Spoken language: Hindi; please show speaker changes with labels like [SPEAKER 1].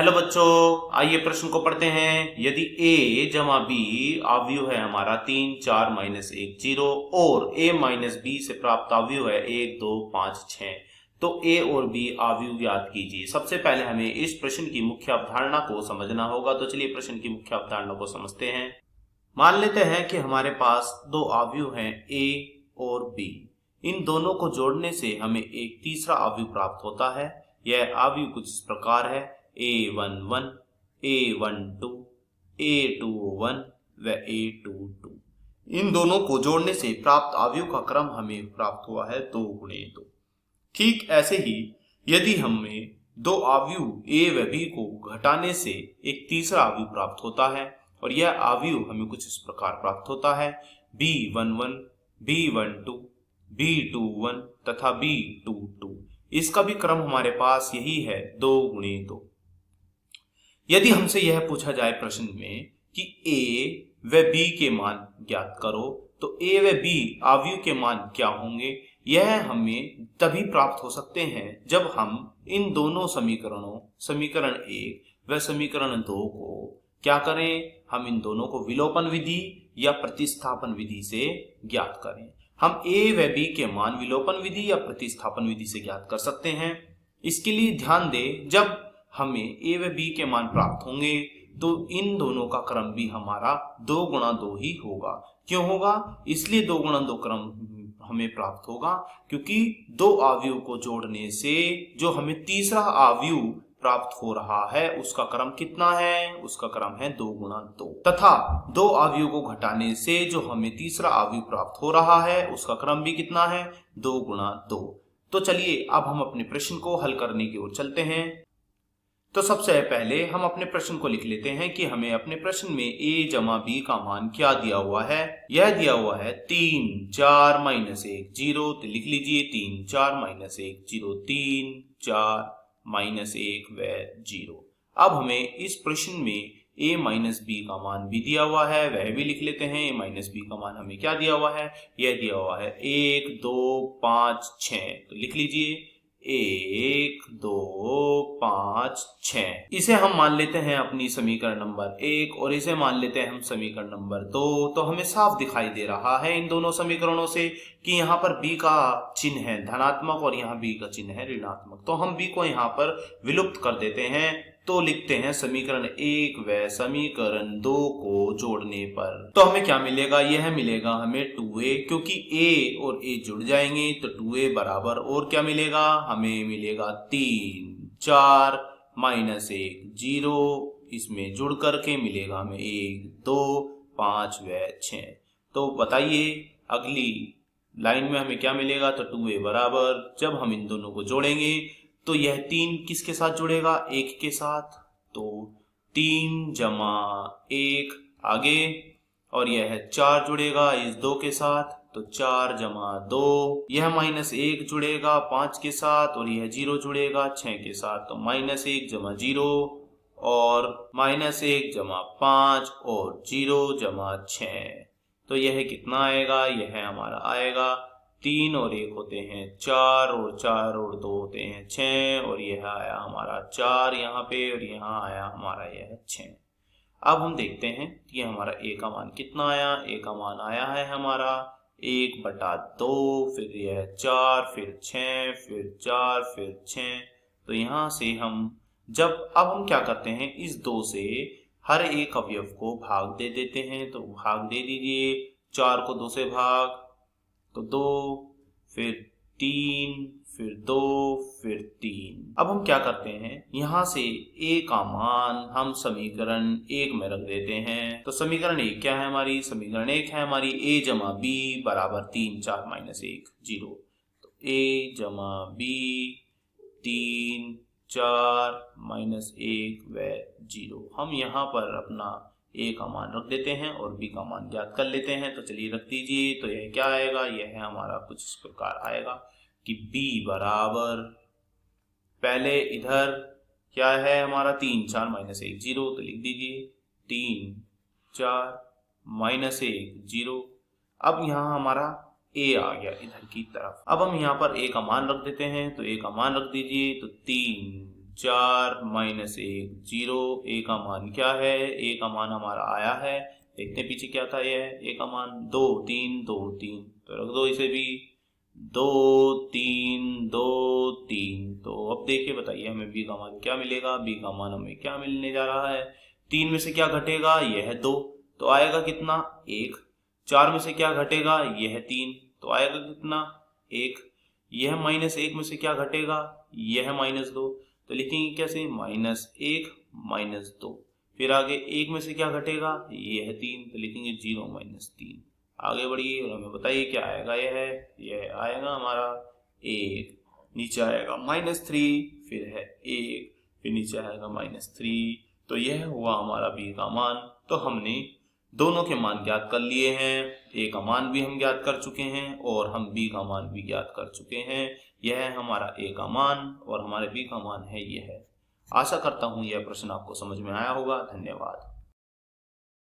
[SPEAKER 1] हेलो बच्चों, आइए प्रश्न को पढ़ते हैं। यदि a जमा b अवयव है हमारा 3, 4, -1, 0 और a माइनस b से प्राप्त अवयव है 1, 2, 5, 6, तो a और b अवयव ज्ञात कीजिए। सबसे पहले हमें इस प्रश्न की मुख्य अवधारणा को समझना होगा, तो चलिए प्रश्न की मुख्य अवधारणा को समझते हैं। मान लेते हैं कि हमारे पास दो अवयव हैं a और b। इन दोनों को जोड़ने से हमें एक तीसरा अवयव प्राप्त होता है। यह अवयव कुछ इस प्रकार है: a11, a12, a21 व a22। इन दोनों को जोड़ने से प्राप्त अवयव का क्रम हमें प्राप्त हुआ है 2 गुणे 2। ठीक ऐसे ही यदि हमें दो अवयव a व b को घटाने से एक तीसरा अवयव प्राप्त होता है और यह अवयव हमें कुछ इस प्रकार प्राप्त होता है: b11, b12, b21 तथा b22। इसका भी क्रम हमारे पास यही है 2 गुणे 2। यदि हमसे यह पूछा जाए प्रश्न में कि a व b के मान ज्ञात करो, तो a व b अवयव के मान क्या होंगे, यह हमें तभी प्राप्त हो सकते हैं जब हम इन दोनों समीकरणों, समीकरण 1 व समीकरण 2 को क्या करें, हम इन दोनों को विलोपन विधि या प्रतिस्थापन विधि से ज्ञात करें। हम a व b के मान विलोपन विधि या प्रतिस्थापन विधि से ज्ञात कर सकते हैं। इसके लिए ध्यान दें, जब हमें a व b के मान प्राप्त होंगे तो इन दोनों का क्रम भी हमारा 2 गुणा 2 ही होगा। क्यों होगा? इसलिए 2 गुणा 2 क्रम हमें प्राप्त होगा क्योंकि दो अवयव को जोड़ने से जो हमें तीसरा अवयव प्राप्त हो रहा है उसका क्रम कितना है? उसका क्रम है 2 गुणा 2। तथा दो अवयव को घटाने से जो हमें तीसरा अवयव प्राप्त हो रहा है उसका क्रम भी कितना है? 2 गुणा 2। तो चलिए अब हम अपने प्रश्न को हल करने की ओर चलते हैं। तो सबसे पहले हम अपने प्रश्न को लिख लेते हैं कि हमें अपने प्रश्न में a जमा b का मान क्या दिया हुआ है। यह दिया हुआ है 3, 4, -1, 0। तो लिख लीजिए 3, 4, -1, 0, 3, 4, -1 व 0। अब हमें इस प्रश्न में a माइनस b का मान भी दिया हुआ है, वह भी लिख लेते हैं। a माइनस b का मान हमें क्या दिया हुआ है? यह दिया हुआ है 1, 2, 5, 6। तो लिख लीजिए 1, 2, 5, 6। इसे हम मान लेते हैं अपनी समीकरण नंबर 1 और इसे मान लेते हैं हम समीकरण नंबर 2। तो हमें साफ दिखाई दे रहा है इन दोनों समीकरणों से कि यहाँ पर b का चिन्ह है धनात्मक और यहाँ b का चिन्ह है ऋणात्मक। तो हम b को यहाँ पर विलुप्त कर देते हैं, तो लिखते हैं समीकरण 1 व समीकरण 2 को जोड़ने पर तो हमें क्या मिलेगा? यह मिलेगा हमें 2a, क्योंकि a और a जुड़ जाएंगे तो 2a बराबर और क्या मिलेगा? हमें मिलेगा 3, 4, -1, 0। इसमें जुड़ करके मिलेगा हमें 1, 2, 5 व 6। तो बताइए अगली लाइन में हमें क्या मिलेगा? तो 2a बराबर, जब हम इन दोनों को जोड़ेंगे तो यह 3 किसके साथ जुड़ेगा? 1 के साथ। तो 3 जमा 1 आगे, और यह 4 जुड़ेगा इस 2 के साथ, तो 4 जमा 2। यह -1 जुड़ेगा 5 के साथ और यह 0 जुड़ेगा 6 के साथ। तो -1 जमा 0 और -1 जमा 5 और 0 जमा 6। तो यह कितना आएगा? यह हमारा आएगा 3 और 1 होते हैं 4 और 4 और 2 होते हैं 6 और यह आया हमारा 4 यहाँ पे और यहाँ आया हमारा यह 6। अब हम देखते हैं कि हमारा a का मान कितना आया। a का मान आया है हमारा 1/2, फिर यह 4, फिर 6, फिर 4, फिर 6। तो यहाँ से हम अब हम क्या करते हैं, इस 2 से हर एक अवयव को भाग दे देते हैं। तो भाग दे दीजिए, 4 को 2 से भाग तो 2, फिर 3, फिर 2, फिर 3। अब हम क्या करते हैं, यहाँ से a का मान हम समीकरण 1 में रख देते हैं। तो समीकरण 1 क्या है हमारी? समीकरण 1 है हमारी a जमा b बराबर 3, 4, -1, 0। तो a जमा b 3, 4, -1 व 0। हम यहाँ पर अपना a का मान रख देते हैं और b का मान ज्ञात कर लेते हैं। तो चलिए रख दीजिए। तो यह क्या आएगा? यह है हमारा कुछ इस प्रकार आएगा कि b बराबर, पहले इधर क्या है हमारा 3, 4, -1, 0। तो लिख दीजिए 3, 4, -1, 0। अब यहाँ हमारा a आ गया इधर की तरफ। अब हम यहाँ पर a का मान रख देते हैं। तो a का मान रख दीजिए। तो 3, 4 माइनस 1 0। ए का मान क्या है? ए का मान हमारा आया है, देखते हैं पीछे क्या था। ये है ए का मान 2 3 2 3, तो रख दो इसे भी 2 3 2 3। तो अब देखिए बताइए हमें बी का मान क्या मिलेगा। बी का मान हमें क्या मिलने जा रहा है? 3 में से क्या घटेगा? यह है 2, तो आएगा कितना? 1। 4 में से क्या घटेगा? यह है 3, तो आएगा कितना? 1। यह -1 में से क्या घटेगा? यह -2, तो लिखेंगे कैसे? -1 -2। फिर आगे 1 में से क्या घटेगा? यह 3, तो लिखेंगे 0 -3। आगे बढ़िए और हमें बताइए क्या आएगा। यह आएगा हमारा 1, नीचे आएगा -3, फिर है 1, फिर नीचे आएगा -3। तो यह हुआ हमारा बी का मान। तो हमने दोनों के मान ज्ञात कर लिए हैं। ए का मान भी हम ज्ञात कर चुके हैं और हम बी का मान भी ज्ञात कर चुके हैं। यह है हमारा ए का मान और हमारे बी का मान है यह है। आशा करता हूं यह प्रश्न आपको समझ में आया होगा। धन्यवाद।